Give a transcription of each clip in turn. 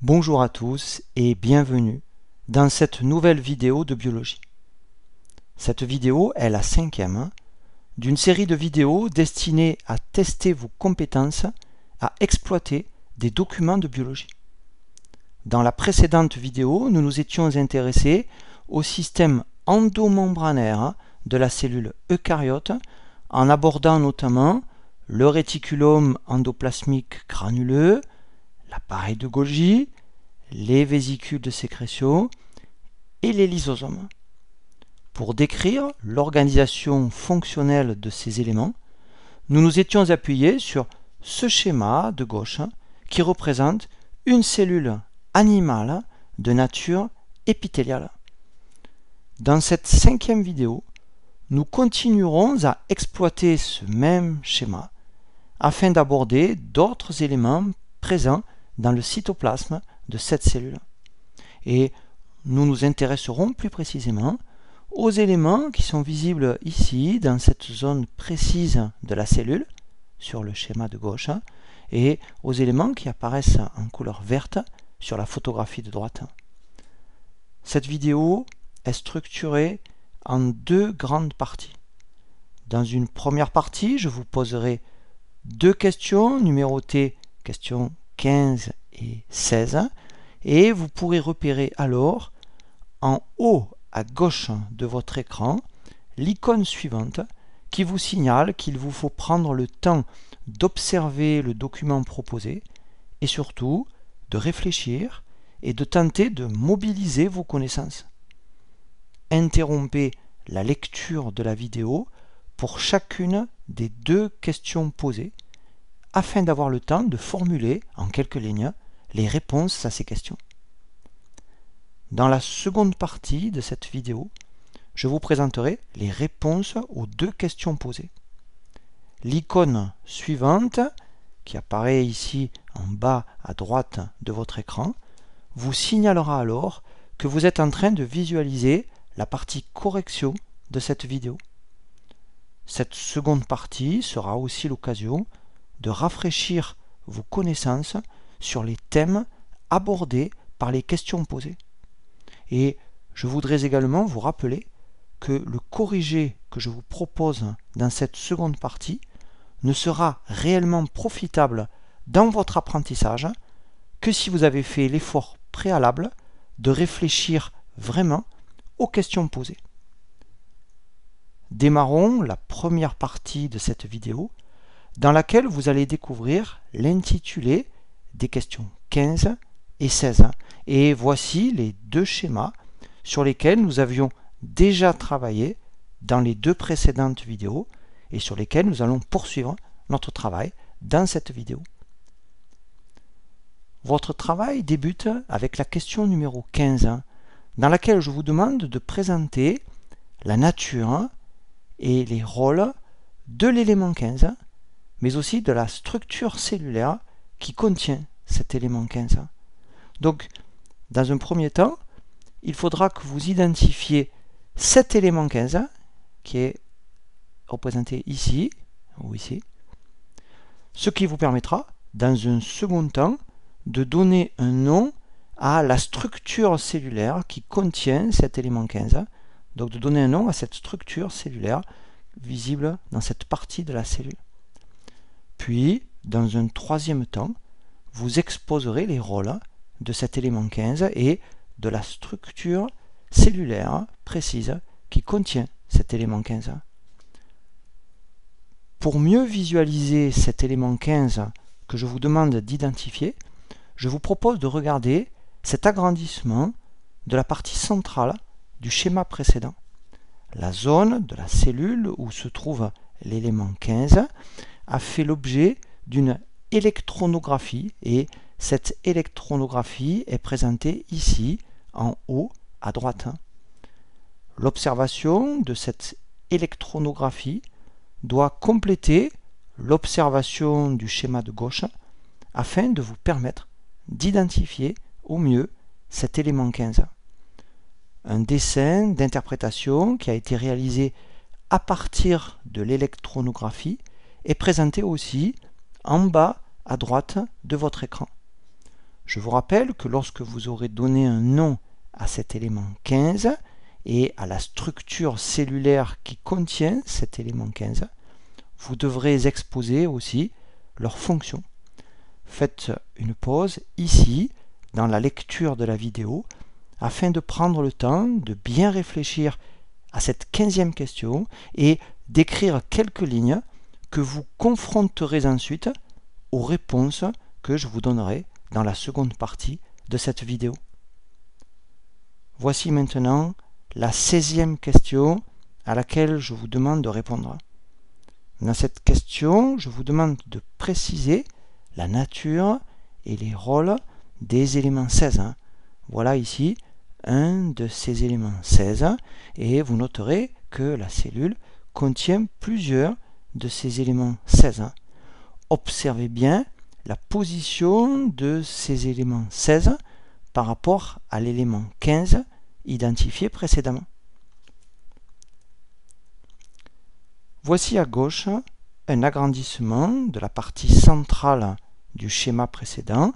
Bonjour à tous et bienvenue dans cette nouvelle vidéo de biologie. Cette vidéo est la 5e d'une série de vidéos destinées à tester vos compétences à exploiter des documents de biologie. Dans la précédente vidéo, nous nous étions intéressés au système endomembranaire de la cellule eucaryote en abordant notamment le réticulum endoplasmique granuleux, l'appareil de Golgi, les vésicules de sécrétion et les lysosomes. Pour décrire l'organisation fonctionnelle de ces éléments, nous nous étions appuyés sur ce schéma de gauche qui représente une cellule animale de nature épithéliale. Dans cette 5e vidéo, nous continuerons à exploiter ce même schéma afin d'aborder d'autres éléments présents dans le cytoplasme de cette cellule. Et nous nous intéresserons plus précisément aux éléments qui sont visibles ici, dans cette zone précise de la cellule, sur le schéma de gauche, et aux éléments qui apparaissent en couleur verte sur la photographie de droite. Cette vidéo est structurée en deux grandes parties. Dans une première partie, je vous poserai deux questions numérotées, questions 15 et 16, et vous pourrez repérer alors en haut à gauche de votre écran l'icône suivante qui vous signale qu'il vous faut prendre le temps d'observer le document proposé et surtout de réfléchir et de tenter de mobiliser vos connaissances. Interrompez la lecture de la vidéo pour chacune des deux questions posées afin d'avoir le temps de formuler en quelques lignes les réponses à ces questions. Dans la seconde partie de cette vidéo, je vous présenterai les réponses aux deux questions posées. L'icône suivante, qui apparaît ici en bas à droite de votre écran, vous signalera alors que vous êtes en train de visualiser la partie correction de cette vidéo. Cette seconde partie sera aussi l'occasion de rafraîchir vos connaissances sur les thèmes abordés par les questions posées. Et je voudrais également vous rappeler que le corrigé que je vous propose dans cette seconde partie ne sera réellement profitable dans votre apprentissage que si vous avez fait l'effort préalable de réfléchir vraiment aux questions posées. Démarrons la première partie de cette vidéo dans laquelle vous allez découvrir l'intitulé des questions 15 et 16. Et voici les deux schémas sur lesquels nous avions déjà travaillé dans les deux précédentes vidéos et sur lesquels nous allons poursuivre notre travail dans cette vidéo. Votre travail débute avec la question numéro 15, dans laquelle je vous demande de présenter la nature et les rôles de l'élément 15, mais aussi de la structure cellulaire qui contient cet élément 15. Donc, dans un premier temps, il faudra que vous identifiez cet élément 15 qui est représenté ici ou ici, ce qui vous permettra, dans un second temps, de donner un nom à la structure cellulaire qui contient cet élément 15, donc de donner un nom à cette structure cellulaire visible dans cette partie de la cellule. Puis, dans un troisième temps, vous exposerez les rôles de cet élément 15 et de la structure cellulaire précise qui contient cet élément 15. Pour mieux visualiser cet élément 15 que je vous demande d'identifier, je vous propose de regarder cet agrandissement de la partie centrale du schéma précédent. La zone de la cellule où se trouve l'élément 15 a fait l'objet d'une électronographie et cette électronographie est présentée ici en haut à droite. L'observation de cette électronographie doit compléter l'observation du schéma de gauche afin de vous permettre d'identifier au mieux cet élément 15. Un dessin d'interprétation qui a été réalisé à partir de l'électronographie est présenté aussi en bas à droite de votre écran. Je vous rappelle que lorsque vous aurez donné un nom à cet élément 15 et à la structure cellulaire qui contient cet élément 15, vous devrez exposer aussi leur fonction. Faites une pause ici, dans la lecture de la vidéo, afin de prendre le temps de bien réfléchir à cette 15e question et d'écrire quelques lignes que vous confronterez ensuite aux réponses que je vous donnerai dans la seconde partie de cette vidéo. Voici maintenant la 16e question à laquelle je vous demande de répondre. Dans cette question, je vous demande de préciser la nature et les rôles des éléments 16. Voilà ici un de ces éléments 16 et vous noterez que la cellule contient plusieurs de ces éléments 16. Observez bien la position de ces éléments 16 par rapport à l'élément 15 identifié précédemment. Voici à gauche un agrandissement de la partie centrale du schéma précédent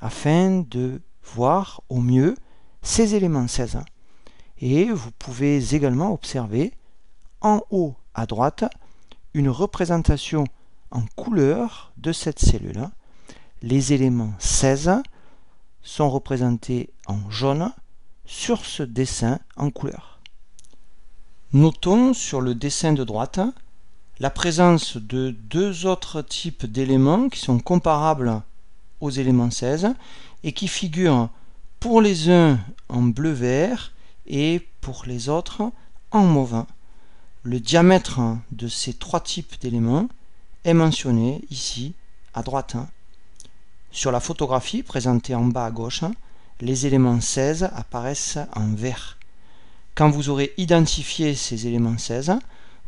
afin de voir au mieux ces éléments 16. Et vous pouvez également observer en haut à droite une représentation en couleur de cette cellule. Les éléments 16 sont représentés en jaune sur ce dessin en couleur. Notons sur le dessin de droite la présence de deux autres types d'éléments qui sont comparables aux éléments 16 et qui figurent pour les uns en bleu-vert et pour les autres en mauve. Le diamètre de ces trois types d'éléments est mentionné ici à droite. Sur la photographie présentée en bas à gauche, les éléments 16 apparaissent en vert. Quand vous aurez identifié ces éléments 16,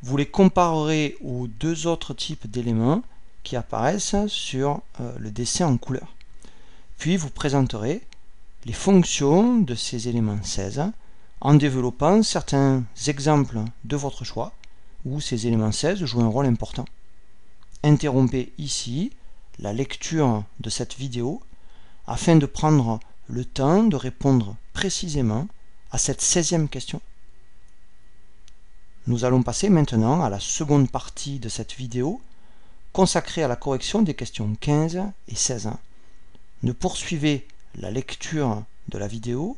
vous les comparerez aux deux autres types d'éléments qui apparaissent sur le dessin en couleur. Puis vous présenterez les fonctions de ces éléments 16 en développant certains exemples de votre choix où ces éléments 16 jouent un rôle important. Interrompez ici la lecture de cette vidéo afin de prendre le temps de répondre précisément à cette 16e question. Nous allons passer maintenant à la seconde partie de cette vidéo consacrée à la correction des questions 15 et 16. Ne poursuivez la lecture de la vidéo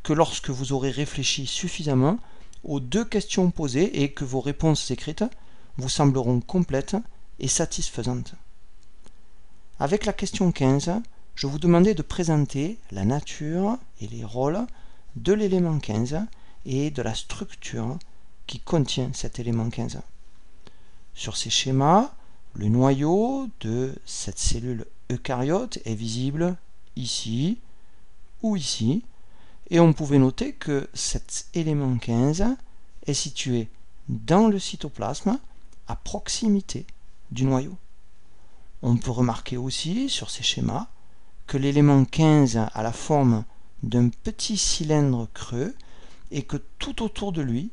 que lorsque vous aurez réfléchi suffisamment aux deux questions posées et que vos réponses écrites vous sembleront complètes et satisfaisantes. Avec la question 15, je vous demandais de présenter la nature et les rôles de l'élément 15 et de la structure qui contient cet élément 15. Sur ces schémas, le noyau de cette cellule eucaryote est visible ici ou ici, et on pouvait noter que cet élément 15 est situé dans le cytoplasme à proximité du noyau. On peut remarquer aussi sur ces schémas que l'élément 15 a la forme d'un petit cylindre creux et que tout autour de lui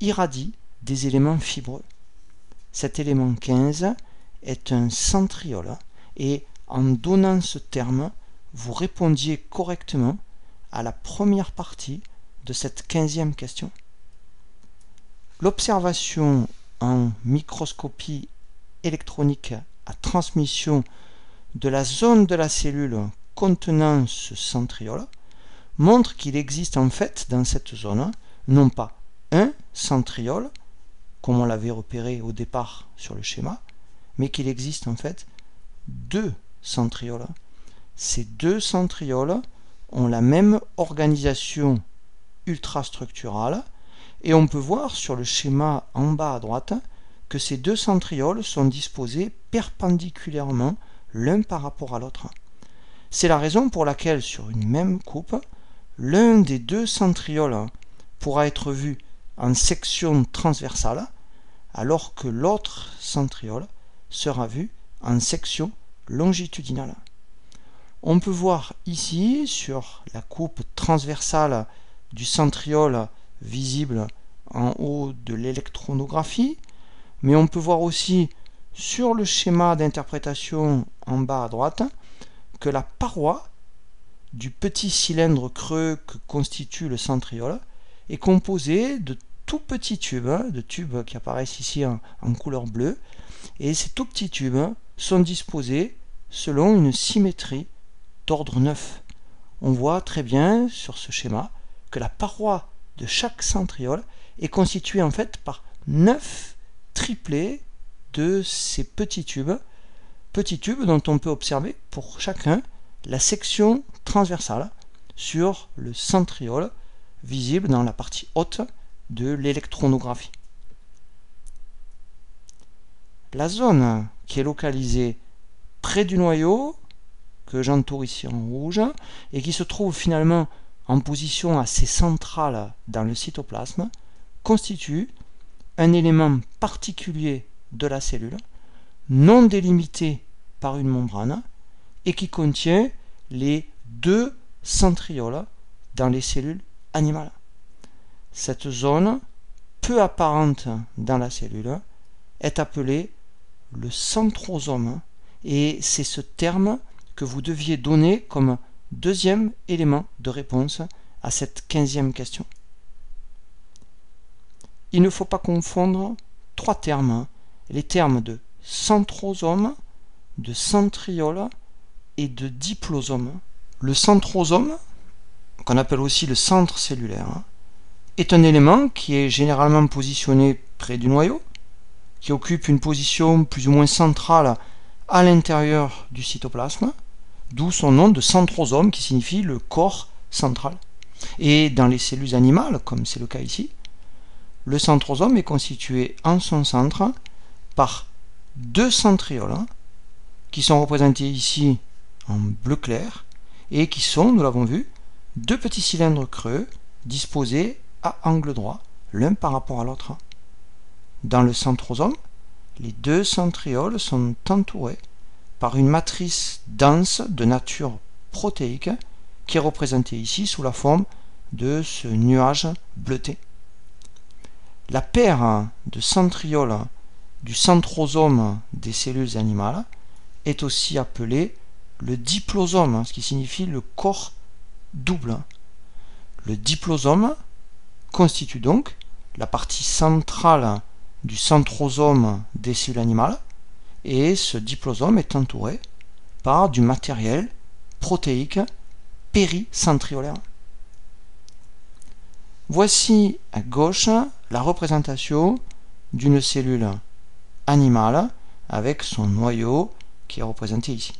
irradie des éléments fibreux. Cet élément 15 est un centriole et en donnant ce terme, vous répondiez correctement à la première partie de cette 15e question. L'observation en microscopie électronique à transmission de la zone de la cellule contenant ce centriole montre qu'il existe en fait dans cette zone non pas un centriole, comme on l'avait repéré au départ sur le schéma, mais qu'il existe en fait deux centrioles. Ces deux centrioles ont la même organisation ultrastructurale et on peut voir sur le schéma en bas à droite que ces deux centrioles sont disposés perpendiculairement l'un par rapport à l'autre. C'est la raison pour laquelle sur une même coupe, l'un des deux centrioles pourra être vu en section transversale, alors que l'autre centriole sera vu en section longitudinale. On peut voir ici sur la coupe transversale du centriole visible en haut de l'électronographie, mais on peut voir aussi sur le schéma d'interprétation en bas à droite que la paroi du petit cylindre creux que constitue le centriole est composé de tout petits tubes, de tubes qui apparaissent ici en couleur bleue, et ces tout petits tubes sont disposés selon une symétrie d'ordre 9. On voit très bien sur ce schéma que la paroi de chaque centriole est constituée en fait par 9 triplés de ces petits tubes dont on peut observer pour chacun la section transversale sur le centriole visible dans la partie haute de l'électronographie. La zone qui est localisée près du noyau, que j'entoure ici en rouge, et qui se trouve finalement en position assez centrale dans le cytoplasme, constitue un élément particulier de la cellule, non délimité par une membrane, et qui contient les 2 centrioles dans les cellules animales. Cette zone, peu apparente dans la cellule, est appelée le centrosome, et c'est ce terme que vous deviez donner comme deuxième élément de réponse à cette 15e question. Il ne faut pas confondre 3 termes, les termes de centrosome, de centriole et de diplosome. Le centrosome, qu'on appelle aussi le centre cellulaire, est un élément qui est généralement positionné près du noyau, qui occupe une position plus ou moins centrale à l'intérieur du cytoplasme, d'où son nom de centrosome qui signifie le corps central. Et dans les cellules animales, comme c'est le cas ici, le centrosome est constitué en son centre par 2 centrioles qui sont représentés ici en bleu clair et qui sont, nous l'avons vu, 2 petits cylindres creux disposés à angle droit, l'un par rapport à l'autre. Dans le centrosome, les 2 centrioles sont entourés par une matrice dense de nature protéique qui est représentée ici sous la forme de ce nuage bleuté. La paire de centrioles du centrosome des cellules animales est aussi appelée le diplosome, ce qui signifie le corps double. Le diplosome constitue donc la partie centrale du centrosome des cellules animales, et ce diplosome est entouré par du matériel protéique péricentriolaire. Voici à gauche la représentation d'une cellule animale avec son noyau qui est représenté ici.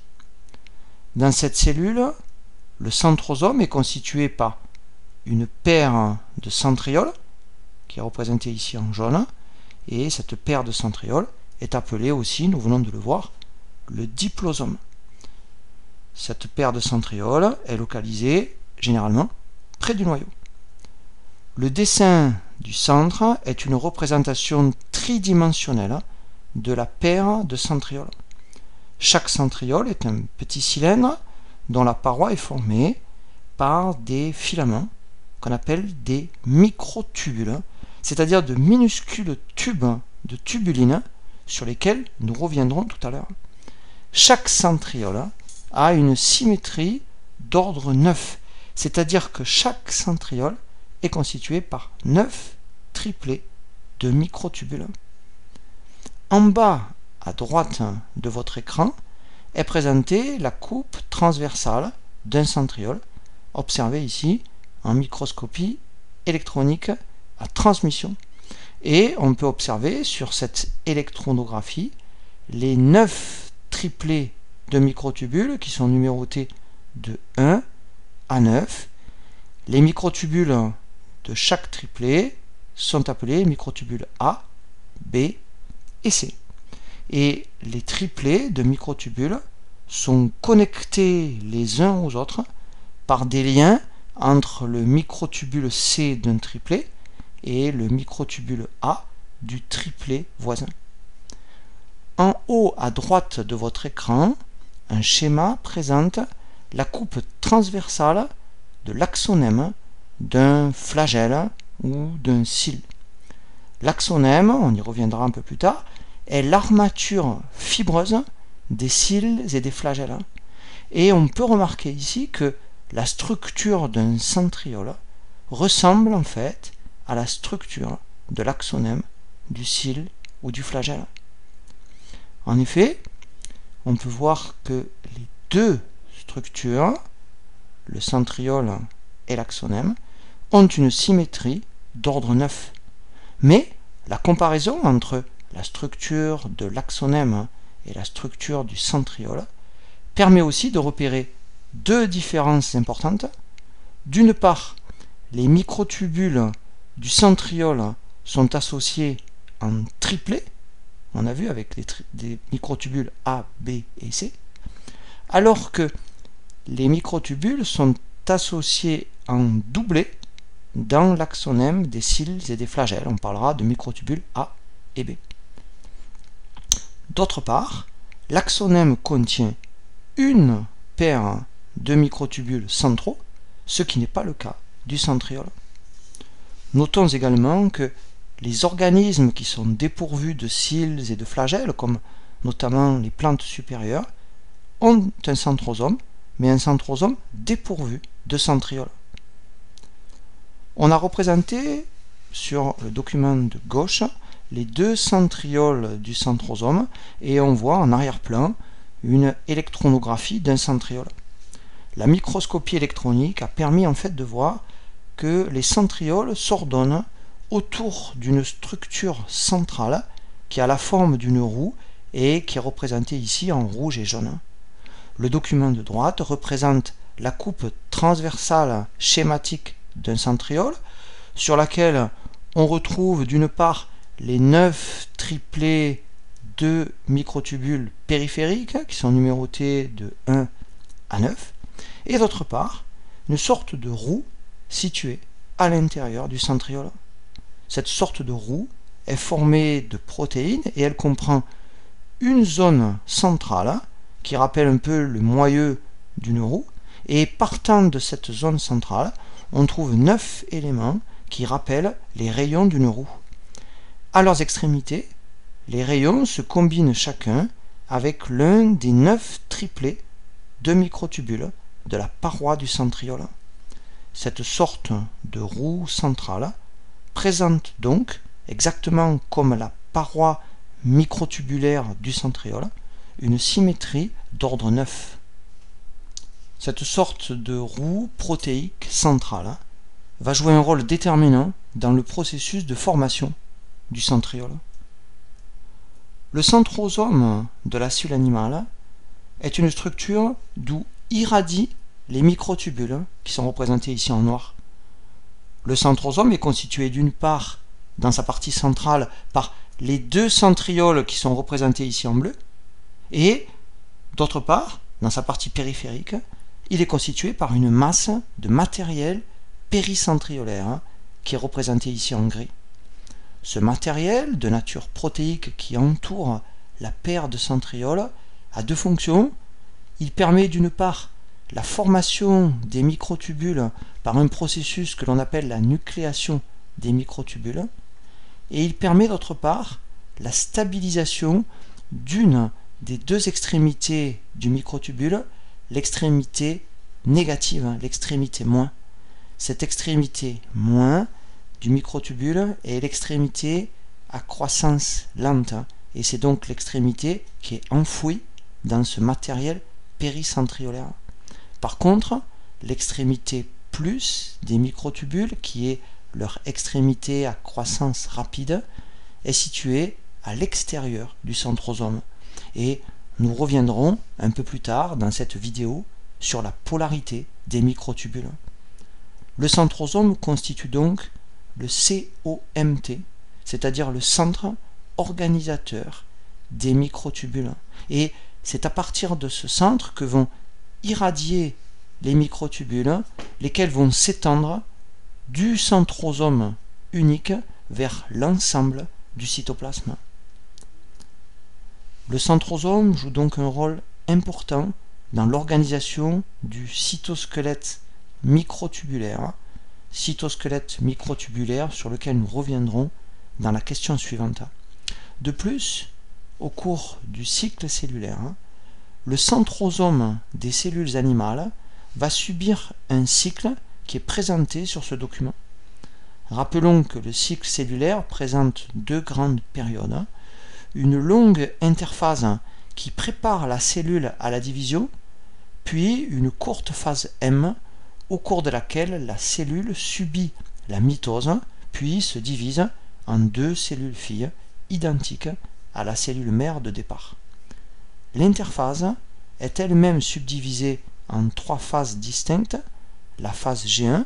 Dans cette cellule, le centrosome est constitué par une paire de centrioles qui est représentée ici en jaune, et cette paire de centrioles est appelée aussi, nous venons de le voir, le diplosome. Cette paire de centrioles est localisée généralement près du noyau. Le dessin du centre est une représentation tridimensionnelle de la paire de centrioles. Chaque centriole est un petit cylindre dont la paroi est formée par des filaments qu'on appelle des microtubules, c'est-à-dire de minuscules tubes de tubuline sur lesquels nous reviendrons tout à l'heure. Chaque centriole a une symétrie d'ordre 9, c'est-à-dire que chaque centriole est constitué par 9 triplés de microtubules. En bas à droite de votre écran est présentée la coupe transversale d'un centriole, observée ici en microscopie électronique à transmission. Et on peut observer sur cette électronographie les 9 triplés de microtubules qui sont numérotés de 1 à 9. Les microtubules de chaque triplet sont appelés microtubules A, B et C. Et les triplets de microtubules sont connectés les uns aux autres par des liens entre le microtubule C d'un triplet et le microtubule A du triplet voisin. En haut à droite de votre écran, un schéma présente la coupe transversale de l'axonème d'un flagelle ou d'un cil. L'axonème, on y reviendra un peu plus tard, est l'armature fibreuse des cils et des flagelles. Et on peut remarquer ici que la structure d'un centriole ressemble en fait à la structure de l'axonème, du cil ou du flagelle. En effet, on peut voir que les deux structures, le centriole et l'axonème, ont une symétrie d'ordre 9. Mais la comparaison entre la structure de l'axonème et la structure du centriole permet aussi de repérer deux différences importantes. D'une part, les microtubules du centriole sont associés en triplet, on a vu avec des microtubules A, B et C, alors que les microtubules sont associés en doublet dans l'axonème des cils et des flagelles. On parlera de microtubules A et B. D'autre part, l'axonème contient une paire de microtubules centraux, ce qui n'est pas le cas du centriole. Notons également que les organismes qui sont dépourvus de cils et de flagelles, comme notamment les plantes supérieures, ont un centrosome, mais un centrosome dépourvu de centriole. On a représenté sur le document de gauche les deux centrioles du centrosome et on voit en arrière-plan une électronographie d'un centriole. La microscopie électronique a permis en fait de voir que les centrioles s'ordonnent autour d'une structure centrale qui a la forme d'une roue et qui est représentée ici en rouge et jaune. Le document de droite représente la coupe transversale schématique d'un centriole sur laquelle on retrouve d'une part les 9 triplets de microtubules périphériques qui sont numérotés de 1 à 9 et d'autre part une sorte de roue située à l'intérieur du centriole. Cette sorte de roue est formée de protéines et elle comprend une zone centrale qui rappelle un peu le moyeu d'une roue et partant de cette zone centrale on trouve 9 éléments qui rappellent les rayons d'une roue. À leurs extrémités, les rayons se combinent chacun avec l'un des 9 triplets de microtubules de la paroi du centriole. Cette sorte de roue centrale présente donc, exactement comme la paroi microtubulaire du centriole, une symétrie d'ordre 9. Cette sorte de roue protéique centrale va jouer un rôle déterminant dans le processus de formation du centriole. Le centrosome de la cellule animale est une structure d'où irradient les microtubules qui sont représentés ici en noir. Le centrosome est constitué d'une part, dans sa partie centrale, par les deux centrioles qui sont représentés ici en bleu, et d'autre part, dans sa partie périphérique, il est constitué par une masse de matériel péricentriolaire qui est représenté ici en gris. Ce matériel de nature protéique qui entoure la paire de centrioles a deux fonctions. Il permet d'une part la formation des microtubules par un processus que l'on appelle la nucléation des microtubules et il permet d'autre part la stabilisation d'une des deux extrémités du microtubule, l'extrémité négative, l'extrémité moins. Cette extrémité moins du microtubule est l'extrémité à croissance lente et c'est donc l'extrémité qui est enfouie dans ce matériel péricentriolaire. Par contre, l'extrémité plus des microtubules, qui est leur extrémité à croissance rapide, est située à l'extérieur du centrosome. Et nous reviendrons un peu plus tard dans cette vidéo sur la polarité des microtubules. Le centrosome constitue donc le COMT, c'est-à-dire le centre organisateur des microtubules. Et c'est à partir de ce centre que vont irradier les microtubules, lesquels vont s'étendre du centrosome unique vers l'ensemble du cytoplasme. Le centrosome joue donc un rôle important dans l'organisation du cytosquelette microtubulaire, sur lequel nous reviendrons dans la question suivante. De plus, au cours du cycle cellulaire, le centrosome des cellules animales va subir un cycle qui est présenté sur ce document. Rappelons que le cycle cellulaire présente deux grandes périodes. Une longue interphase qui prépare la cellule à la division, puis une courte phase M au cours de laquelle la cellule subit la mitose, puis se divise en deux cellules filles identiques à la cellule mère de départ. L'interphase est elle-même subdivisée en trois phases distinctes, la phase G1,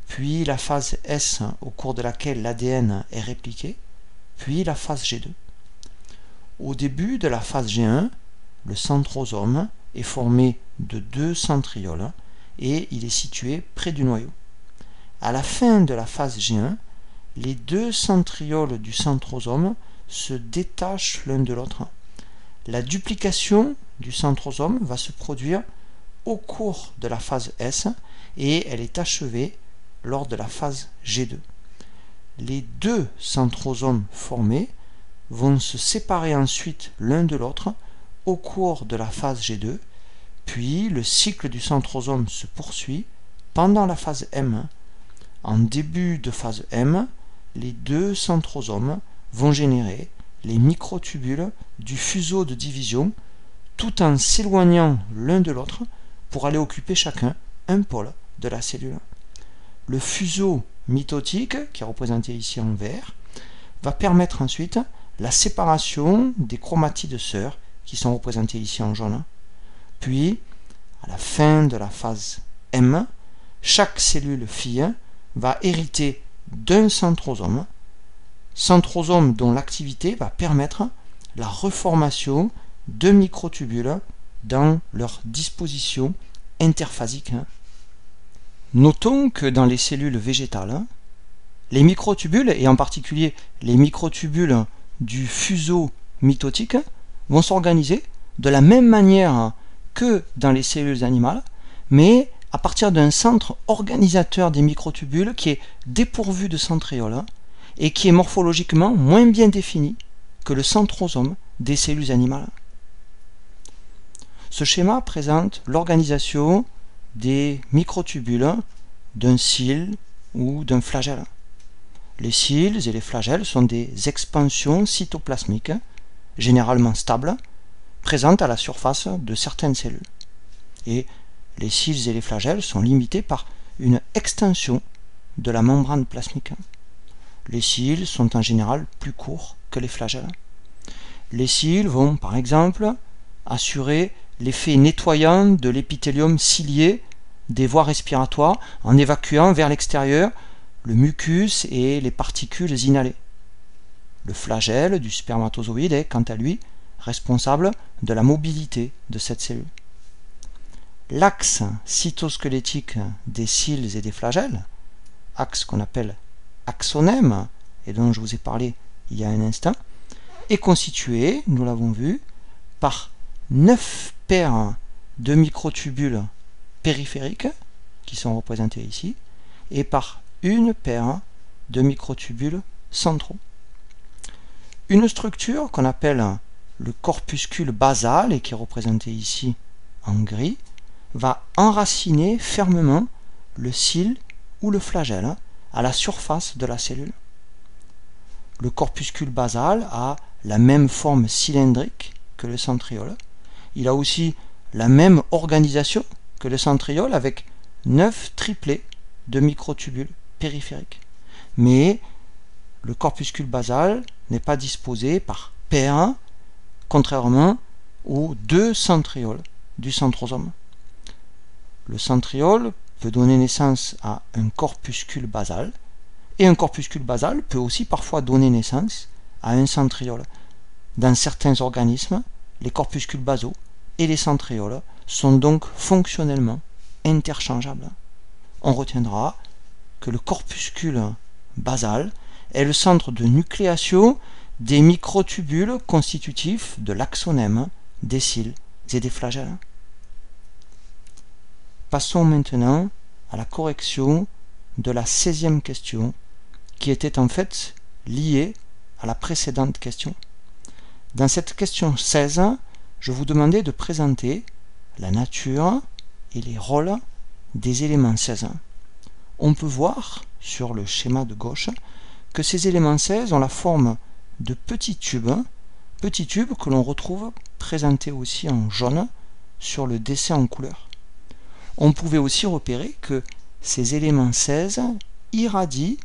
puis la phase S au cours de laquelle l'ADN est répliqué, puis la phase G2. Au début de la phase G1, le centrosome est formé de deux centrioles et il est situé près du noyau. À la fin de la phase G1, les deux centrioles du centrosome se détachent l'un de l'autre. La duplication du centrosome va se produire au cours de la phase S et elle est achevée lors de la phase G2. Les deux centrosomes formés vont se séparer ensuite l'un de l'autre au cours de la phase G2, puis le cycle du centrosome se poursuit pendant la phase M. En début de phase M, les deux centrosomes vont générer les microtubules du fuseau de division tout en s'éloignant l'un de l'autre pour aller occuper chacun un pôle de la cellule. Le fuseau mitotique, qui est représenté ici en vert, va permettre ensuite la séparation des chromatides sœurs qui sont représentées ici en jaune. Puis, à la fin de la phase M, chaque cellule fille va hériter d'un centrosome dont l'activité va permettre la reformation de microtubules dans leur disposition interphasique. Notons que dans les cellules végétales, les microtubules, et en particulier les microtubules du fuseau mitotique, vont s'organiser de la même manière que dans les cellules animales, mais à partir d'un centre organisateur des microtubules qui est dépourvu de centrioles et qui est morphologiquement moins bien défini que le centrosome des cellules animales. Ce schéma présente l'organisation des microtubules d'un cile ou d'un flagelle. Les cils et les flagelles sont des expansions cytoplasmiques, généralement stables, présentes à la surface de certaines cellules. Et les cils et les flagelles sont limités par une extension de la membrane plasmique. Les cils sont en général plus courts que les flagelles. Les cils vont, par exemple, assurer l'effet nettoyant de l'épithélium cilié des voies respiratoires en évacuant vers l'extérieur le mucus et les particules inhalées. Le flagelle du spermatozoïde est, quant à lui, responsable de la mobilité de cette cellule. L'axe cytosquelettique des cils et des flagelles, axe qu'on appelle axonème, et dont je vous ai parlé il y a un instant, est constitué, nous l'avons vu, par 9 paires de microtubules périphériques, qui sont représentés ici, et par une paire de microtubules centraux. Une structure qu'on appelle le corpuscule basal, et qui est représenté ici en gris, va enraciner fermement le cil ou le flagelle à la surface de la cellule. Le corpuscule basal a la même forme cylindrique que le centriole. Il a aussi la même organisation que le centriole avec 9 triplets de microtubules périphériques. Mais le corpuscule basal n'est pas disposé par paires, contrairement aux deux centrioles du centrosome. Le centriole peut donner naissance à un corpuscule basal, et un corpuscule basal peut aussi parfois donner naissance à un centriole. Dans certains organismes, les corpuscules basaux et les centrioles sont donc fonctionnellement interchangeables. On retiendra que le corpuscule basal est le centre de nucléation des microtubules constitutifs de l'axonème, des cils et des flagelles. Passons maintenant à la correction de la 16e question, qui était en fait liée à la précédente question. Dans cette question 16, je vous demandais de présenter la nature et les rôles des éléments 16. On peut voir sur le schéma de gauche que ces éléments 16 ont la forme de petits tubes que l'on retrouve présentés aussi en jaune sur le dessin en couleur. On pouvait aussi repérer que ces éléments 16 irradient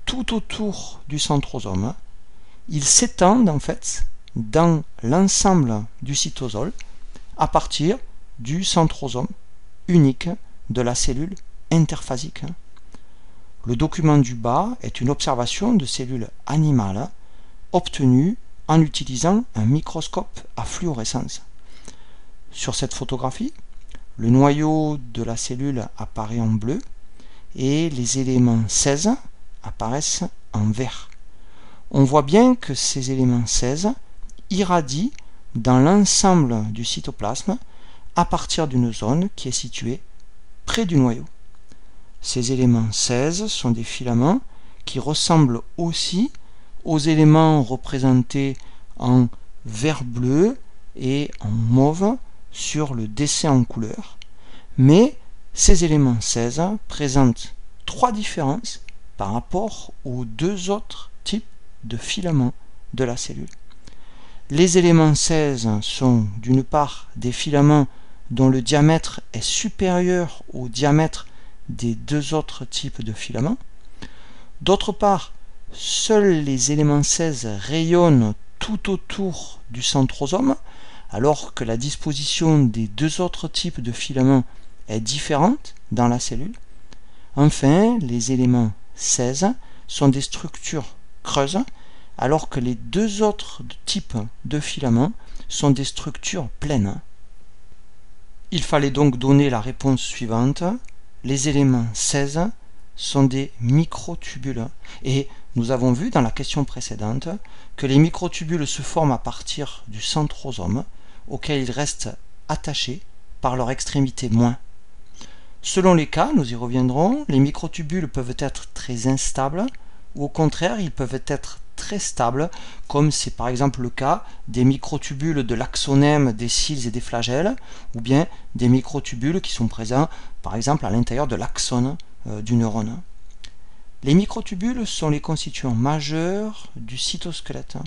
tout autour du centrosome. Ils s'étendent en fait dans l'ensemble du cytosol à partir du centrosome unique de la cellule interphasique. Le document du bas est une observation de cellules animales obtenue en utilisant un microscope à fluorescence. Sur cette photographie, le noyau de la cellule apparaît en bleu et les éléments 16 apparaissent en vert. On voit bien que ces éléments 16 irradient dans l'ensemble du cytoplasme à partir d'une zone qui est située près du noyau. Ces éléments 16 sont des filaments qui ressemblent aussi aux éléments représentés en vert-bleu et en mauve sur le dessin en couleur, mais ces éléments 16 présentent trois différences par rapport aux deux autres types de filaments de la cellule. Les éléments 16 sont d'une part des filaments dont le diamètre est supérieur au diamètre des deux autres types de filaments. D'autre part, seuls les éléments 16 rayonnent tout autour du centrosome, alors que la disposition des deux autres types de filaments est différente dans la cellule. Enfin, les éléments 16 sont des structures creuses, alors que les deux autres types de filaments sont des structures pleines. Il fallait donc donner la réponse suivante. Les éléments 16 sont des microtubules. Et nous avons vu dans la question précédente que les microtubules se forment à partir du centrosome, auquel ils restent attachés par leur extrémité moins. Selon les cas, nous y reviendrons, les microtubules peuvent être très instables, ou au contraire, ils peuvent être très stables, comme c'est par exemple le cas des microtubules de l'axonème des cils et des flagelles, ou bien des microtubules qui sont présents par exemple à l'intérieur de l'axone du neurone. Les microtubules sont les constituants majeurs du cytosquelette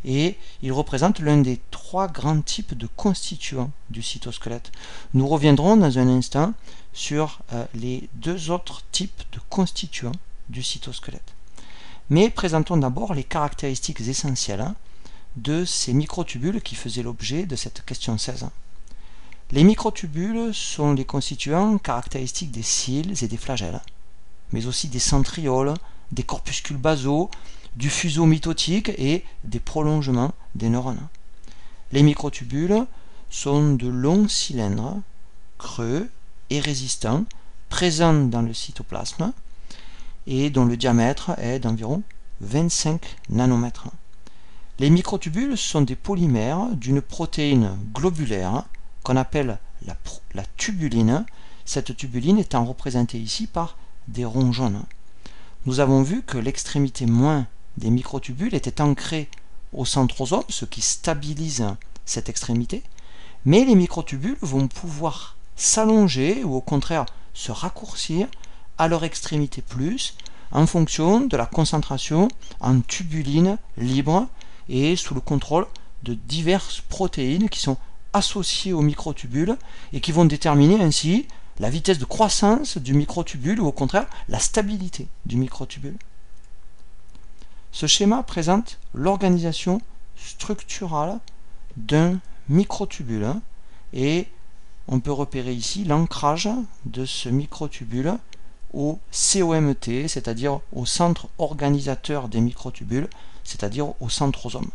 et ils représentent l'un des trois grands types de constituants du cytosquelette. Nous reviendrons dans un instant sur les deux autres types de constituants du cytosquelette. Mais présentons d'abord les caractéristiques essentielles de ces microtubules qui faisaient l'objet de cette question 16. Les microtubules sont les constituants caractéristiques des cils et des flagelles, mais aussi des centrioles, des corpuscules basaux, du fuseau mitotique et des prolongements des neurones. Les microtubules sont de longs cylindres, creux et résistants, présents dans le cytoplasme et dont le diamètre est d'environ 25 nanomètres. Les microtubules sont des polymères d'une protéine globulaire qu'on appelle la tubuline, cette tubuline étant représentée ici par des ronds jaunes. Nous avons vu que l'extrémité moins des microtubules était ancrée au centrosome, ce qui stabilise cette extrémité, mais les microtubules vont pouvoir s'allonger ou au contraire se raccourcir à leur extrémité plus en fonction de la concentration en tubuline libre et sous le contrôle de diverses protéines qui sont associées aux microtubules et qui vont déterminer ainsi la vitesse de croissance du microtubule ou au contraire la stabilité du microtubule. Ce schéma présente l'organisation structurale d'un microtubule et on peut repérer ici l'ancrage de ce microtubule au COMT, c'est-à-dire au centre organisateur des microtubules, c'est-à-dire au centrosome.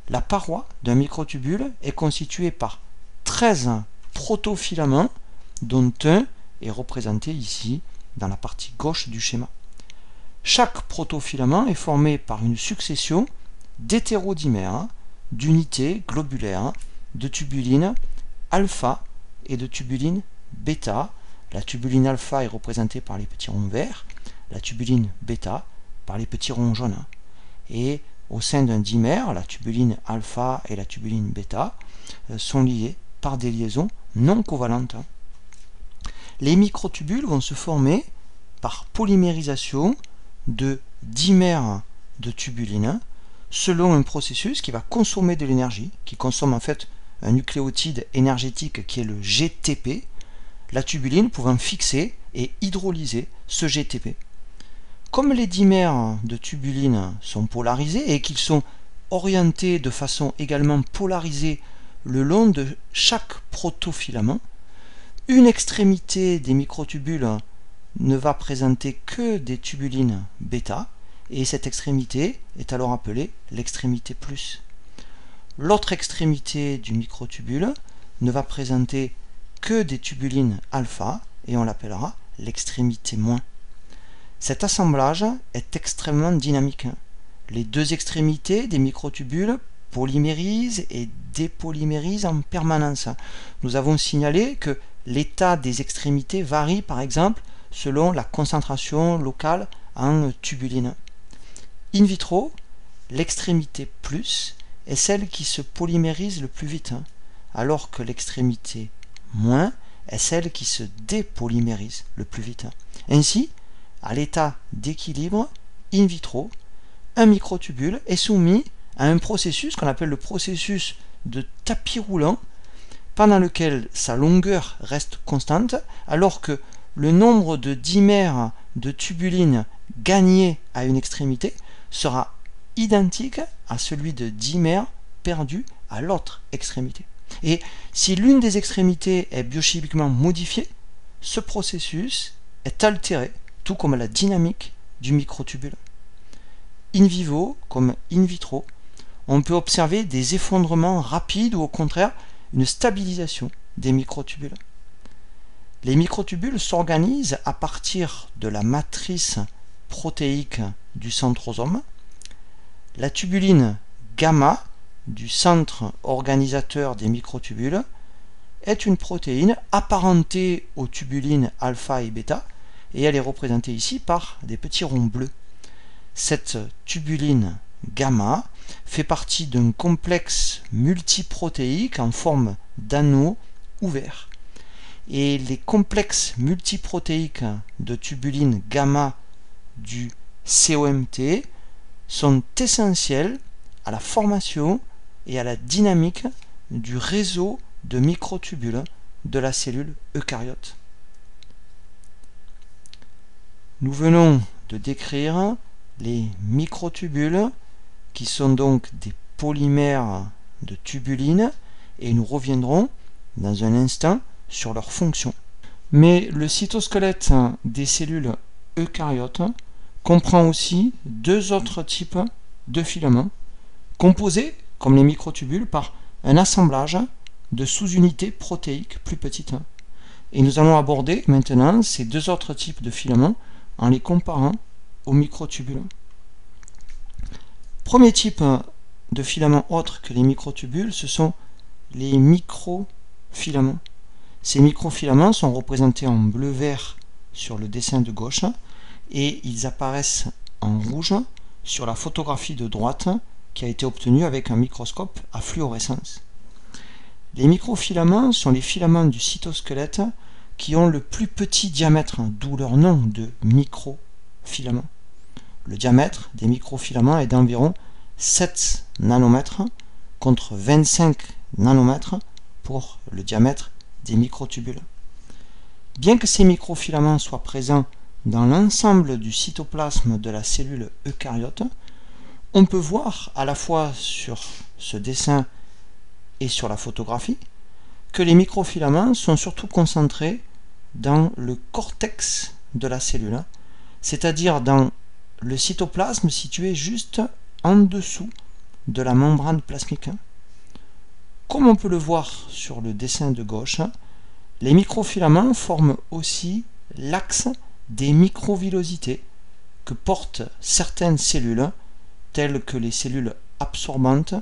La paroi d'un microtubule est constituée par 13 protofilaments, dont un est représenté ici dans la partie gauche du schéma. Chaque protofilament est formé par une succession d'hétérodimères, d'unités globulaires, de tubulines alpha et de tubulines bêta. La tubuline alpha est représentée par les petits ronds verts, la tubuline bêta par les petits ronds jaunes. Et au sein d'un dimère, la tubuline alpha et la tubuline bêta sont liées par des liaisons non covalentes. les microtubules vont se former par polymérisation de dimères de tubuline selon un processus qui va consommer de l'énergie, qui consomme en fait un nucléotide énergétique qui est le GTP, la tubuline pouvant fixer et hydrolyser ce GTP. Comme les dimères de tubuline sont polarisés et qu'ils sont orientés de façon également polarisée le long de chaque protofilament, une extrémité des microtubules ne va présenter que des tubulines bêta, et cette extrémité est alors appelée l'extrémité plus. L'autre extrémité du microtubule ne va présenter que des tubulines alpha, et on l'appellera l'extrémité moins. Cet assemblage est extrêmement dynamique. Les deux extrémités des microtubules polymérisent et dépolymérisent en permanence. Nous avons signalé que l'état des extrémités varie par exemple selon la concentration locale en tubuline. In vitro, l'extrémité plus est celle qui se polymérise le plus vite, alors que l'extrémité moins est celle qui se dépolymérise le plus vite. Ainsi, à l'état d'équilibre in vitro, un microtubule est soumis à un processus qu'on appelle le processus de tapis roulant, pendant lequel sa longueur reste constante, alors que le nombre de dimères de tubuline gagné à une extrémité sera identique à celui de dimères perdu à l'autre extrémité. Et si l'une des extrémités est biochimiquement modifiée, ce processus est altéré, tout comme la dynamique du microtubule. In vivo comme in vitro, on peut observer des effondrements rapides ou au contraire une stabilisation des microtubules. Les microtubules s'organisent à partir de la matrice protéique du centrosome. La tubuline gamma du centre organisateur des microtubules est une protéine apparentée aux tubulines alpha et bêta, et elle est représentée ici par des petits ronds bleus. Cette tubuline gamma fait partie d'un complexe multiprotéique en forme d'anneau ouvert. Et les complexes multiprotéiques de tubuline gamma du COMT sont essentiels à la formation et à la dynamique du réseau de microtubules de la cellule eucaryote. Nous venons de décrire les microtubules qui sont donc des polymères de tubuline et nous reviendrons dans un instant sur leur fonction. Mais le cytosquelette des cellules eucaryotes comprend aussi deux autres types de filaments composés, comme les microtubules, par un assemblage de sous-unités protéiques plus petites. Et nous allons aborder maintenant ces deux autres types de filaments en les comparant aux microtubules. Premier type de filaments autres que les microtubules, ce sont les microfilaments. Ces microfilaments sont représentés en bleu-vert sur le dessin de gauche et ils apparaissent en rouge sur la photographie de droite qui a été obtenue avec un microscope à fluorescence. Les microfilaments sont les filaments du cytosquelette qui ont le plus petit diamètre, d'où leur nom de microfilaments. Le diamètre des microfilaments est d'environ 7 nanomètres contre 25 nanomètres pour le diamètre des microtubules. Bien que ces microfilaments soient présents dans l'ensemble du cytoplasme de la cellule eucaryote, on peut voir à la fois sur ce dessin et sur la photographie que les microfilaments sont surtout concentrés dans le cortex de la cellule, c'est-à-dire dans le cytoplasme situé juste en dessous de la membrane plasmique. Comme on peut le voir sur le dessin de gauche, les microfilaments forment aussi l'axe des microvillosités que portent certaines cellules, telles que les cellules absorbantes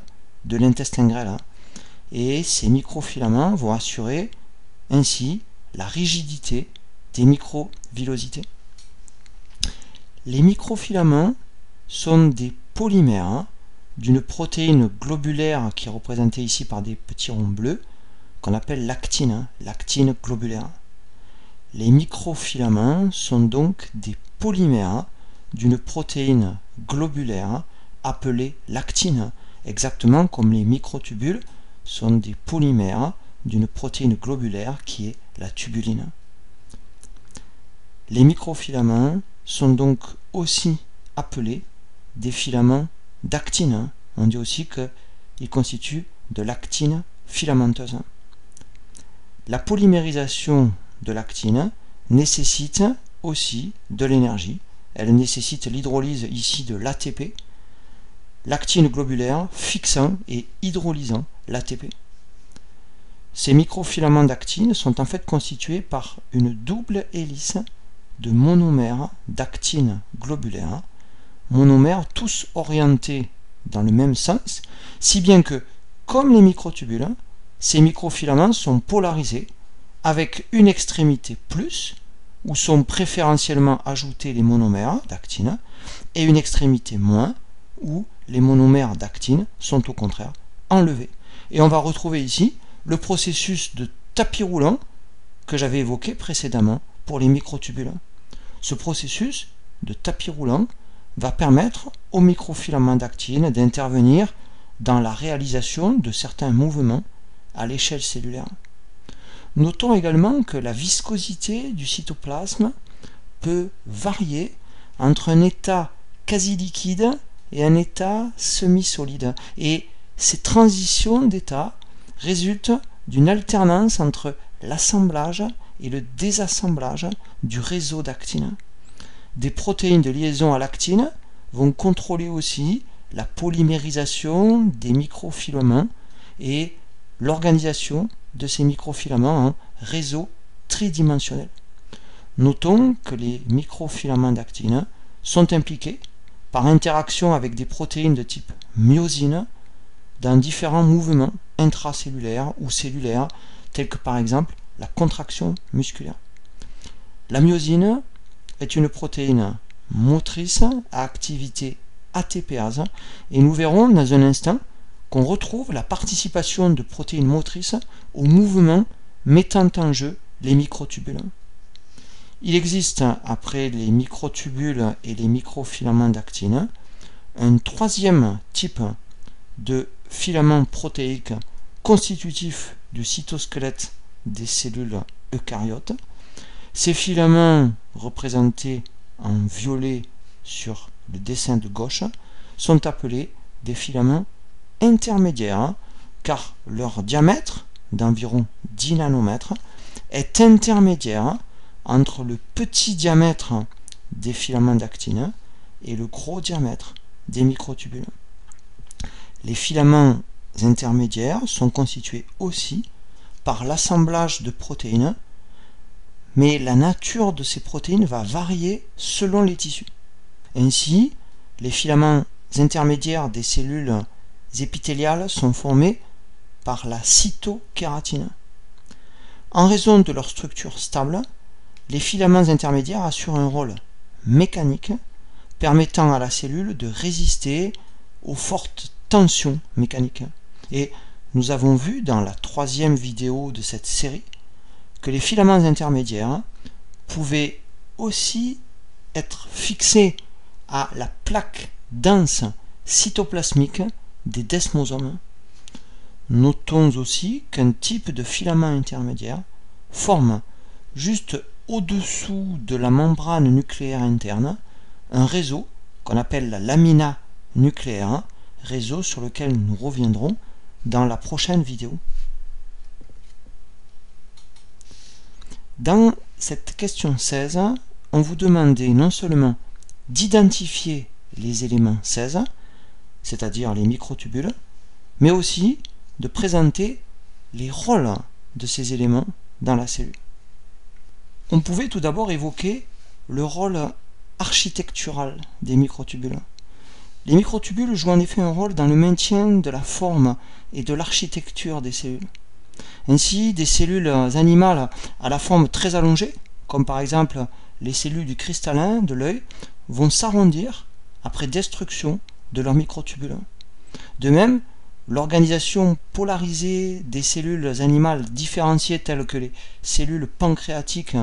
de l'intestin grêle. Et ces microfilaments vont assurer ainsi la rigidité des microvillosités. Les microfilaments sont des polymères d'une protéine globulaire qui est représentée ici par des petits ronds bleus qu'on appelle l'actine, l'actine globulaire. Les microfilaments sont donc des polymères d'une protéine globulaire appelée l'actine, exactement comme les microtubules sont des polymères d'une protéine globulaire qui est la tubuline. Les microfilaments sont donc aussi appelés des filaments d'actine. On dit aussi qu'ils constituent de l'actine filamenteuse. La polymérisation de l'actine nécessite aussi de l'énergie. Elle nécessite l'hydrolyse ici de l'ATP, l'actine globulaire fixant et hydrolysant l'ATP. Ces microfilaments d'actine sont en fait constitués par une double hélice de monomères d'actine globulaire, monomères tous orientés dans le même sens, si bien que, comme les microtubules, ces microfilaments sont polarisés avec une extrémité plus, où sont préférentiellement ajoutés les monomères d'actine, et une extrémité moins, où les monomères d'actine sont au contraire enlevés. Et on va retrouver ici le processus de tapis roulant que j'avais évoqué précédemment pour les microtubules. Ce processus de tapis roulant va permettre aux microfilaments d'actine d'intervenir dans la réalisation de certains mouvements à l'échelle cellulaire. Notons également que la viscosité du cytoplasme peut varier entre un état quasi liquide et un état semi-solide. Et ces transitions d'état résultent d'une alternance entre l'assemblage et le désassemblage du réseau d'actine. Des protéines de liaison à l'actine vont contrôler aussi la polymérisation des microfilaments et l'organisation de ces microfilaments en réseau tridimensionnel. Notons que les microfilaments d'actine sont impliqués par interaction avec des protéines de type myosine dans différents mouvements intracellulaires ou cellulaires, tels que par exemple la contraction musculaire. La myosine est une protéine motrice à activité ATPase et nous verrons dans un instant qu'on retrouve la participation de protéines motrices au mouvement mettant en jeu les microtubules. Il existe, après les microtubules et les microfilaments d'actine, un troisième type de filament protéique constitutif du cytosquelette des cellules eucaryotes. Ces filaments, représentés en violet sur le dessin de gauche, sont appelés des filaments intermédiaires car leur diamètre, d'environ 10 nanomètres, est intermédiaire entre le petit diamètre des filaments d'actine et le gros diamètre des microtubules. Les filaments intermédiaires sont constitués aussi par l'assemblage de protéines, mais la nature de ces protéines va varier selon les tissus. Ainsi, les filaments intermédiaires des cellules épithéliales sont formés par la cytokératine. En raison de leur structure stable, les filaments intermédiaires assurent un rôle mécanique permettant à la cellule de résister aux fortes tensions mécaniques. Et nous avons vu dans la troisième vidéo de cette série que les filaments intermédiaires pouvaient aussi être fixés à la plaque dense cytoplasmique des desmosomes. Notons aussi qu'un type de filament intermédiaire forme juste au-dessous de la membrane nucléaire interne un réseau qu'on appelle la lamina nucléaire, réseau sur lequel nous reviendrons dans la prochaine vidéo. Dans cette question 16, on vous demandait non seulement d'identifier les éléments 16, c'est-à-dire les microtubules, mais aussi de présenter les rôles de ces éléments dans la cellule. On pouvait tout d'abord évoquer le rôle architectural des microtubules. Les microtubules jouent en effet un rôle dans le maintien de la forme et de l'architecture des cellules. Ainsi, des cellules animales à la forme très allongée, comme par exemple les cellules du cristallin de l'œil, vont s'arrondir après destruction de leurs microtubules. De même, l'organisation polarisée des cellules animales différenciées telles que les cellules pancréatiques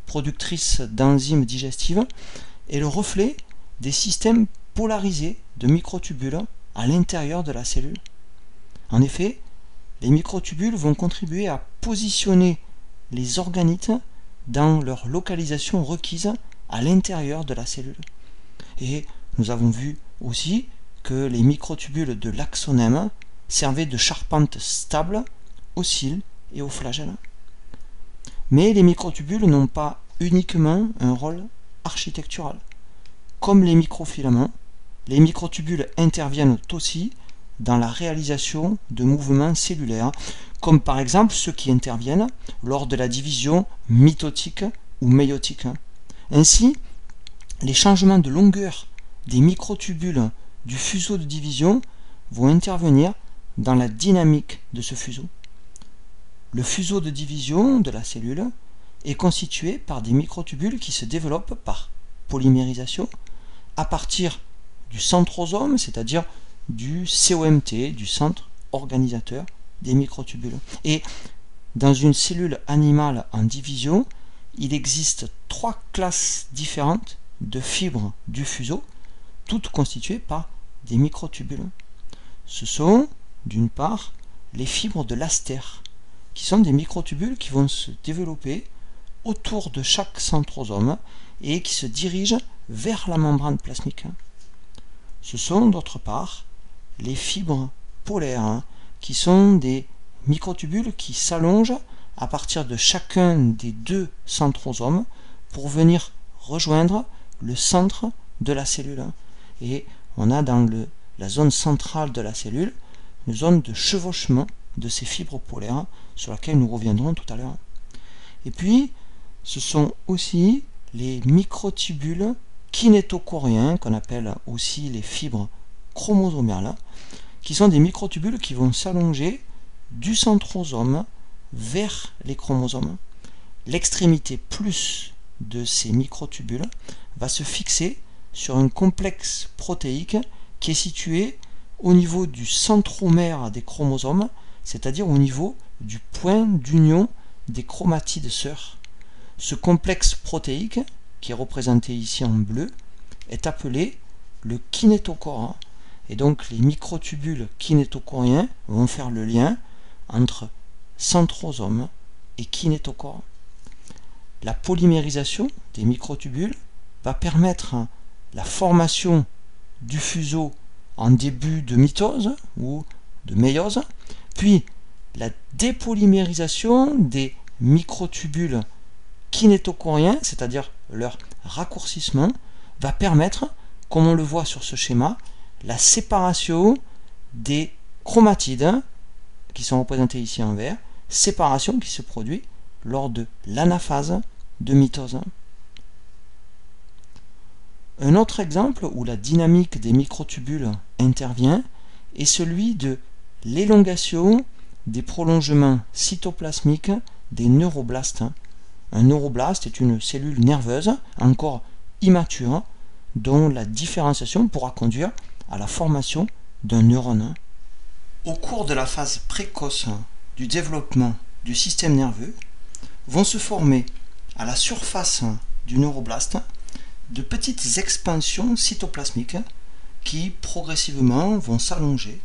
productrices d'enzymes digestives, est le reflet des systèmes polarisés de microtubules à l'intérieur de la cellule. En effet, les microtubules vont contribuer à positionner les organites dans leur localisation requise à l'intérieur de la cellule. Et nous avons vu aussi que les microtubules de l'axonème servaient de charpente stable aux cils et aux flagelles. Mais les microtubules n'ont pas uniquement un rôle architectural. Comme les microfilaments, les microtubules interviennent aussi dans la réalisation de mouvements cellulaires, comme par exemple ceux qui interviennent lors de la division mitotique ou méiotique. Ainsi, les changements de longueur des microtubules du fuseau de division vont intervenir dans la dynamique de ce fuseau. Le fuseau de division de la cellule est constitué par des microtubules qui se développent par polymérisation à partir du centrosome, c'est-à-dire du COMT, du centre organisateur des microtubules. Et dans une cellule animale en division, il existe 3 classes différentes de fibres du fuseau, toutes constituées par des microtubules. Ce sont, d'une part, les fibres de l'astère, qui sont des microtubules qui vont se développer autour de chaque centrosome et qui se dirigent vers la membrane plasmique. Ce sont, d'autre part, les fibres polaires, qui sont des microtubules qui s'allongent à partir de chacun des 2 centrosomes pour venir rejoindre le centre de la cellule. Et on a dans la zone centrale de la cellule une zone de chevauchement de ces fibres polaires sur laquelle nous reviendrons tout à l'heure. Et puis, ce sont aussi les microtubules kinétochoriens, qu'on appelle aussi les fibres chromosomales, qui sont des microtubules qui vont s'allonger du centrosome vers les chromosomes. L'extrémité plus de ces microtubules va se fixer sur un complexe protéique qui est situé au niveau du centromère des chromosomes, c'est-à-dire au niveau du point d'union des chromatides sœurs. Ce complexe protéique, qui est représenté ici en bleu, est appelé le kinétochore. Et donc les microtubules kinétochoriens vont faire le lien entre centrosome et kinétochore. La polymérisation des microtubules va permettre la formation du fuseau en début de mitose ou de méiose, puis la dépolymérisation des microtubules kinétochoriens, c'est-à-dire leur raccourcissement, va permettre, comme on le voit sur ce schéma, la séparation des chromatides, qui sont représentés ici en vert, séparation qui se produit lors de l'anaphase de mitose. Un autre exemple où la dynamique des microtubules intervient est celui de l'élongation des prolongements cytoplasmiques des neuroblastes. Un neuroblaste est une cellule nerveuse encore immature dont la différenciation pourra conduire à la formation d'un neurone. Au cours de la phase précoce du développement du système nerveux, vont se former à la surface du neuroblaste de petites expansions cytoplasmiques qui progressivement vont s'allonger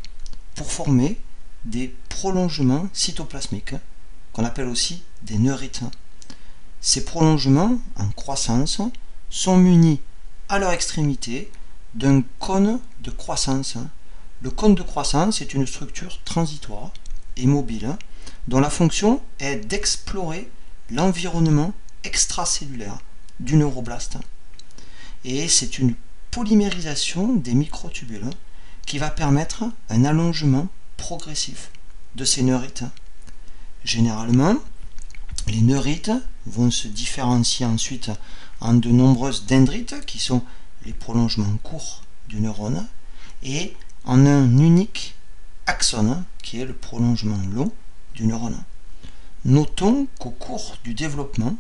pour former des prolongements cytoplasmiques qu'on appelle aussi des neurites. Ces prolongements en croissance sont munis à leur extrémité d'un cône de croissance. Le cône de croissance est une structure transitoire et mobile dont la fonction est d'explorer l'environnement extracellulaire du neuroblaste. Et c'est une polymérisation des microtubules qui va permettre un allongement progressif de ces neurites. Généralement, les neurites vont se différencier ensuite en de nombreuses dendrites qui sont les prolongements courts du neurone et en un unique axone qui est le prolongement long du neurone. Notons qu'au cours du développement,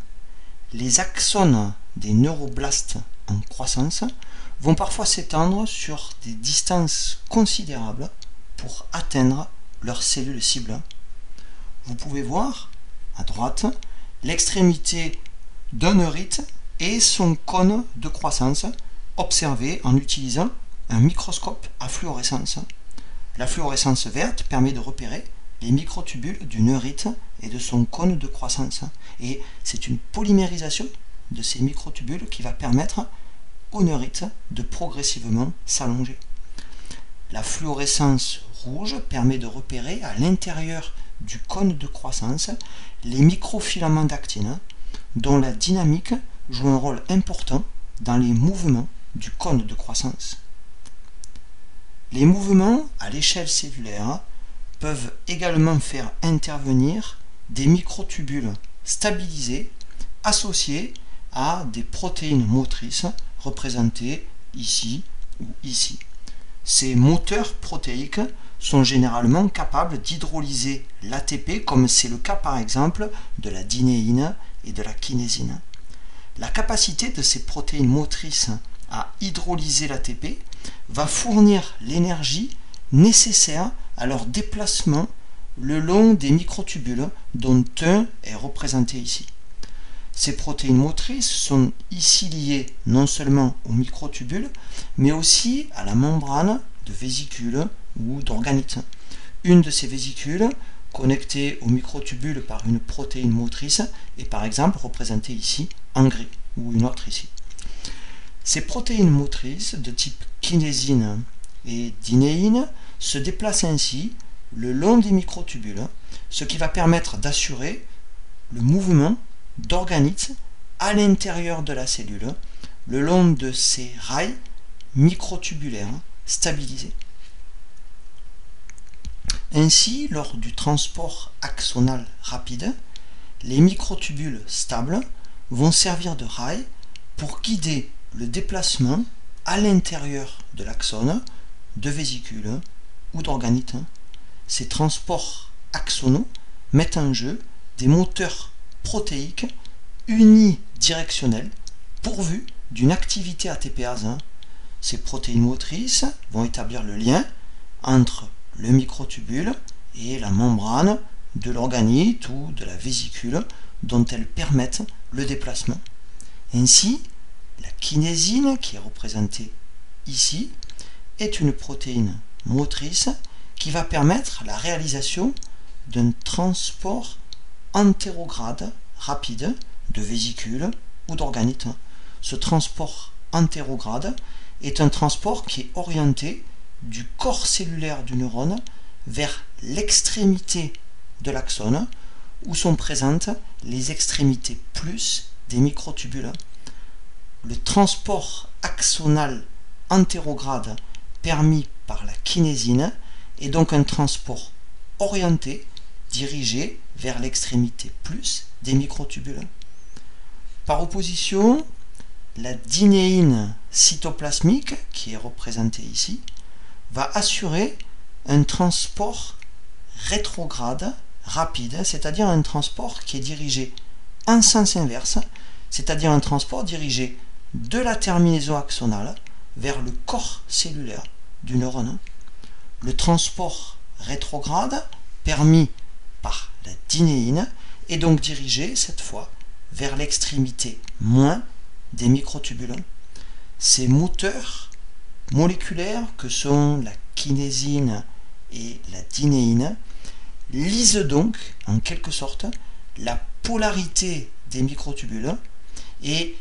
les axones des neuroblastes en croissance vont parfois s'étendre sur des distances considérables pour atteindre leurs cellules cibles. Vous pouvez voir à droite l'extrémité d'un neurite et son cône de croissance observé en utilisant un microscope à fluorescence. La fluorescence verte permet de repérer les microtubules du neurite et de son cône de croissance. Et c'est une polymérisation de ces microtubules qui va permettre au neurite de progressivement s'allonger. La fluorescence rouge permet de repérer à l'intérieur du cône de croissance les microfilaments d'actine dont la dynamique joue un rôle important dans les mouvements du cône de croissance. Les mouvements à l'échelle cellulaire peuvent également faire intervenir des microtubules stabilisés associés à des protéines motrices représentées ici ou ici. Ces moteurs protéiques sont généralement capables d'hydrolyser l'ATP, comme c'est le cas par exemple de la dinéine et de la kinésine. La capacité de ces protéines motrices à hydrolyser l'ATP va fournir l'énergie nécessaire à leur déplacement le long des microtubules, dont un est représenté ici. Ces protéines motrices sont ici liées non seulement aux microtubules, mais aussi à la membrane de vésicule ou d'organites. Une de ces vésicules, connectée aux microtubules par une protéine motrice, est par exemple représentée ici en gris, ou une autre ici. Ces protéines motrices de type kinésine et dinéine se déplacent ainsi le long des microtubules, ce qui va permettre d'assurer le mouvement d'organites à l'intérieur de la cellule, le long de ces rails microtubulaires stabilisés. Ainsi, lors du transport axonal rapide, les microtubules stables vont servir de rails pour guider le déplacement à l'intérieur de l'axone de vésicules ou d'organites. Ces transports axonaux mettent en jeu des moteurs protéiques unidirectionnels pourvus d'une activité ATPase. Ces protéines motrices vont établir le lien entre le microtubule et la membrane de l'organite ou de la vésicule dont elles permettent le déplacement. Ainsi, la kinésine, qui est représentée ici, est une protéine motrice qui va permettre la réalisation d'un transport antérograde rapide de vésicules ou d'organites. Ce transport antérograde est un transport qui est orienté du corps cellulaire du neurone vers l'extrémité de l'axone où sont présentes les extrémités plus des microtubules. Le transport axonal antérograde permis par la kinésine est donc un transport orienté, dirigé vers l'extrémité plus des microtubules. Par opposition, la dinéine cytoplasmique, qui est représentée ici, va assurer un transport rétrograde rapide, c'est-à-dire un transport qui est dirigé en sens inverse, c'est-à-dire un transport dirigé de la terminaison axonale vers le corps cellulaire du neurone. Le transport rétrograde, permis par la dinéine, est donc dirigé cette fois vers l'extrémité moins des microtubules. Ces moteurs moléculaires que sont la kinésine et la dinéine lisent donc en quelque sorte la polarité des microtubules et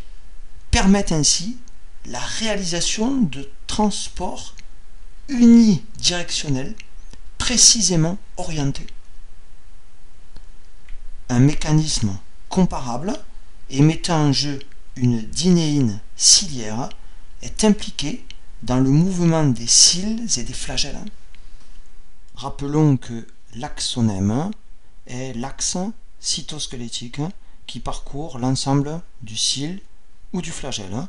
permettent ainsi la réalisation de transports unidirectionnels précisément orientés. Un mécanisme comparable et mettant en jeu une dinéine ciliaire est impliqué dans le mouvement des cils et des flagelles. Rappelons que l'axonème est l'axe cytosquelettique qui parcourt l'ensemble du cil ou du flagelle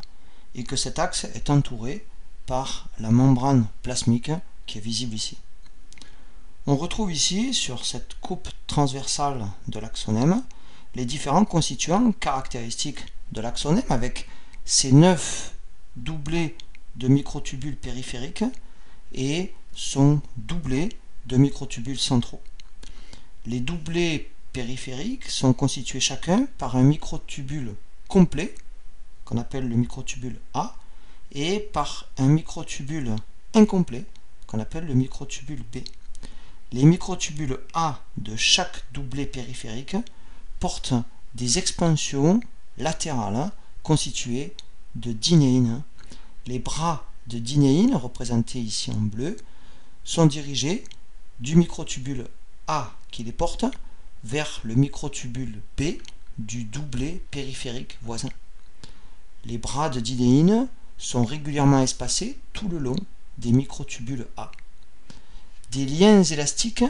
et que cet axe est entouré par la membrane plasmique qui est visible ici. On retrouve ici, sur cette coupe transversale de l'axonème, les différents constituants caractéristiques de l'axonème avec ses 9 doublés de microtubules périphériques et son doublet de microtubules centraux. Les doublés périphériques sont constitués chacun par un microtubule complet, qu'on appelle le microtubule A, et par un microtubule incomplet, qu'on appelle le microtubule B. Les microtubules A de chaque doublet périphérique portent des expansions latérales constituées de dinéine. Les bras de dinéine, représentés ici en bleu, sont dirigés du microtubule A qui les porte vers le microtubule B du doublet périphérique voisin. Les bras de dinéine sont régulièrement espacés tout le long des microtubules A. Des liens élastiques,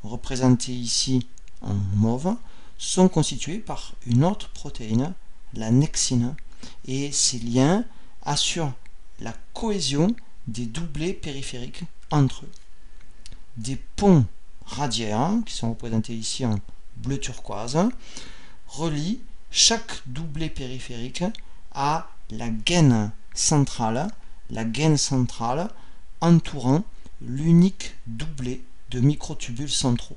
représentés ici en mauve, sont constitués par une autre protéine, la nexine, et ces liens assurent la cohésion des doublets périphériques entre eux. Des ponts radiaires, qui sont représentés ici en bleu turquoise, relient chaque doublet périphérique à la gaine centrale entourant l'unique doublet de microtubules centraux.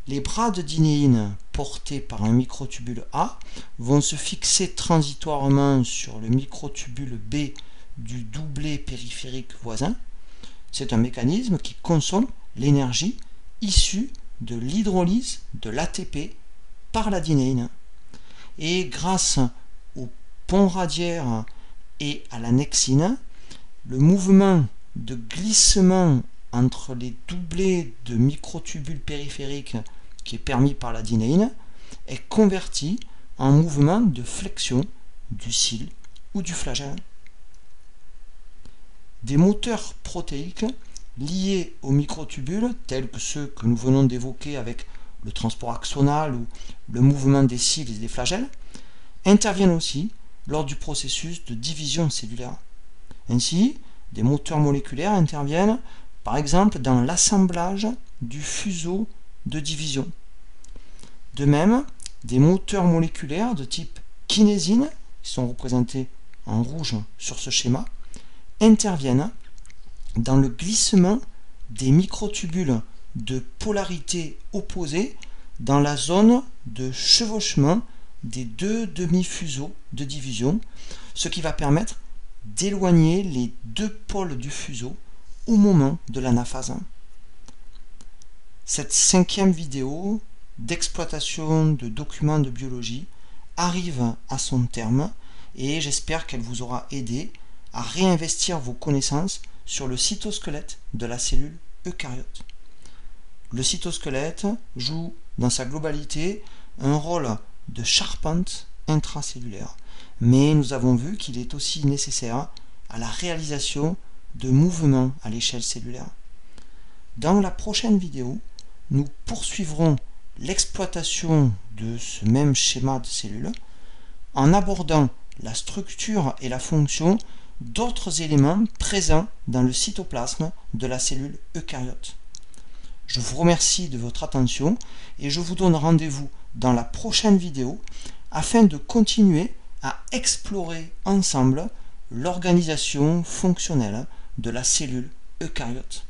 Les bras de dinéine portés par un microtubule A vont se fixer transitoirement sur le microtubule B du doublet périphérique voisin. C'est un mécanisme qui consomme l'énergie issue de l'hydrolyse de l'ATP par la dinéine. Et grâce au pont radiaire et à la nexine, le mouvement de glissement entre les doublets de microtubules périphériques qui est permis par la dinéine est converti en mouvement de flexion du cil ou du flagelle. Des moteurs protéiques liés aux microtubules, tels que ceux que nous venons d'évoquer avec le transport axonal ou le mouvement des cils et des flagelles, interviennent aussi lors du processus de division cellulaire. Ainsi, des moteurs moléculaires interviennent par exemple dans l'assemblage du fuseau de division. De même, des moteurs moléculaires de type kinésine, qui sont représentés en rouge sur ce schéma, interviennent dans le glissement des microtubules de polarité opposée dans la zone de chevauchement des deux demi-fuseaux de division, ce qui va permettre d'éloigner les deux pôles du fuseau au moment de l'anaphase. Cette 5e vidéo d'exploitation de documents de biologie arrive à son terme et j'espère qu'elle vous aura aidé à réinvestir vos connaissances sur le cytosquelette de la cellule eucaryote. Le cytosquelette joue dans sa globalité un rôle de charpente intracellulaire, mais nous avons vu qu'il est aussi nécessaire à la réalisation de mouvements à l'échelle cellulaire. Dans la prochaine vidéo, nous poursuivrons l'exploitation de ce même schéma de cellules en abordant la structure et la fonction d'autres éléments présents dans le cytoplasme de la cellule eucaryote. Je vous remercie de votre attention et je vous donne rendez-vous dans la prochaine vidéo afin de continuer à explorer ensemble l'organisation fonctionnelle de la cellule eucaryote.